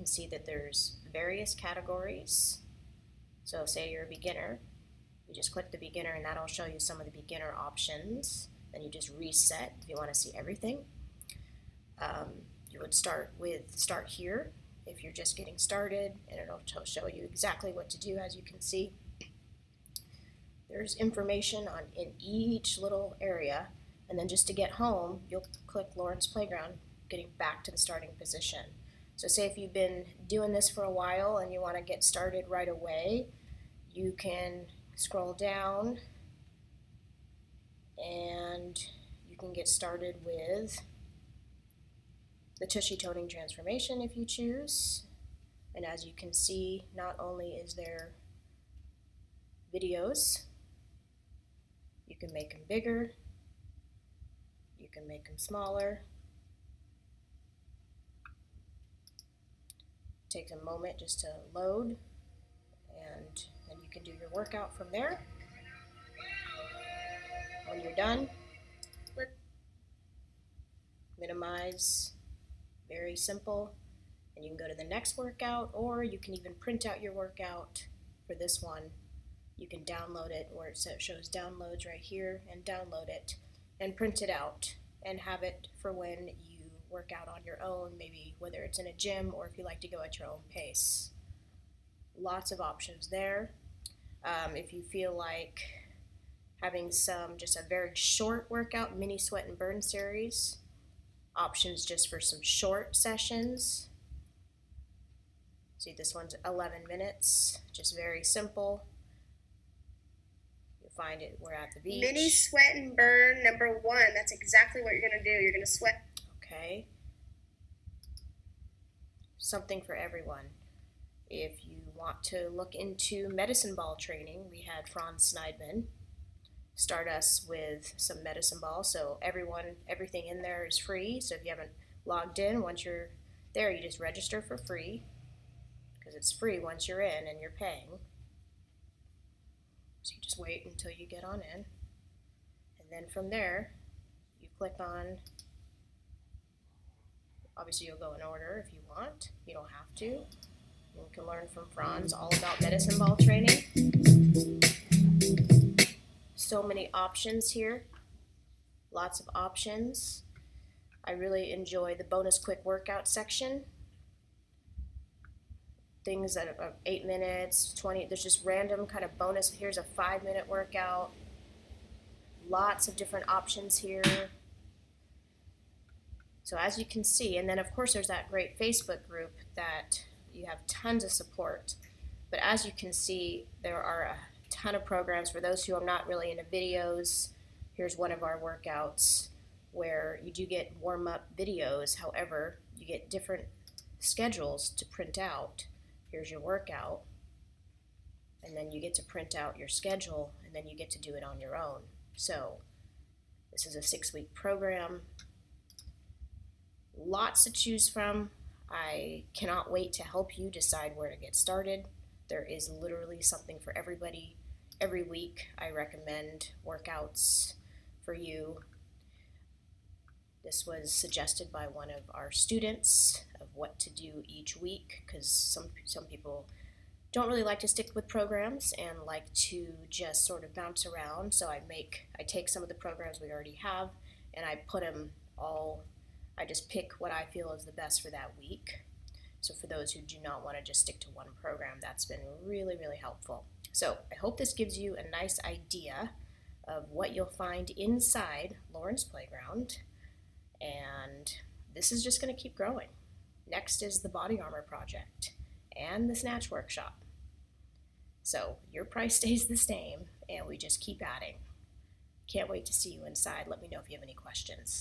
see that there's various categories. So say you're a beginner, you just click the beginner and that'll show you some of the beginner options. Then you just reset if you want to see everything. You would start here if you're just getting started, and it'll show you exactly what to do. As you can see, there's information in each little area, and then just to get home, you'll click Lauren's Playground, getting back to the starting position. So say if you've been doing this for a while and you want to get started right away, you can scroll down and you can get started with the Tushy Toning Transformation if you choose. And as you can see, not only is there videos, you can make them bigger, you can make them smaller. It takes a moment just to load, and then you can do your workout from there. When you're done, minimize, very simple, and you can go to the next workout, or you can even print out your workout. For this one, you can download it where it shows downloads right here, and download it and print it out and have it for when you work out on your own, maybe whether it's in a gym or if you like to go at your own pace. Lots of options there. If you feel like having just a very short workout, mini sweat and burn series, options just for some short sessions. See, this one's 11 minutes, just very simple. You'll find it, we're at the beach. Mini sweat and burn number 1, that's exactly what you're gonna do. You're gonna sweat. Okay. Something for everyone. If you want to look into medicine ball training, we had Franz Schneidman start us with some medicine ball. So everything in there is free. So if you haven't logged in, once you're there, you just register for free, because it's free once you're in and you're paying. So you just wait until you get on in. And then from there, you click on, obviously you'll go in order if you want. You don't have to. You can learn from Franz all about medicine ball training. So many options here, lots of options. I really enjoy the bonus quick workout section. Things that are 8 minutes, 20, there's just random kind of bonus. Here's a 5-minute workout. Lots of different options here. So as you can see, and then of course there's that great Facebook group that you have tons of support. But as you can see, there are a ton of programs for those who are not really into videos. Here's one of our workouts where you do get warm-up videos. However, you get different schedules to print out. Here's your workout, and then you get to print out your schedule, and then you get to do it on your own. So this is a 6-week program. Lots to choose from. I cannot wait to help you decide where to get started. There is literally something for everybody. Every week I recommend workouts for you. This was suggested by one of our students of what to do each week, because some people don't really like to stick with programs and like to just sort of bounce around. So I take some of the programs we already have and I put them all, I just pick what I feel is the best for that week. So for those who do not want to just stick to one program, that's been really, really helpful. So I hope this gives you a nice idea of what you'll find inside Lauren's Playground. And this is just going to keep growing. Next is the Body Armor Project and the Snatch Workshop. So your price stays the same and we just keep adding. Can't wait to see you inside. Let me know if you have any questions.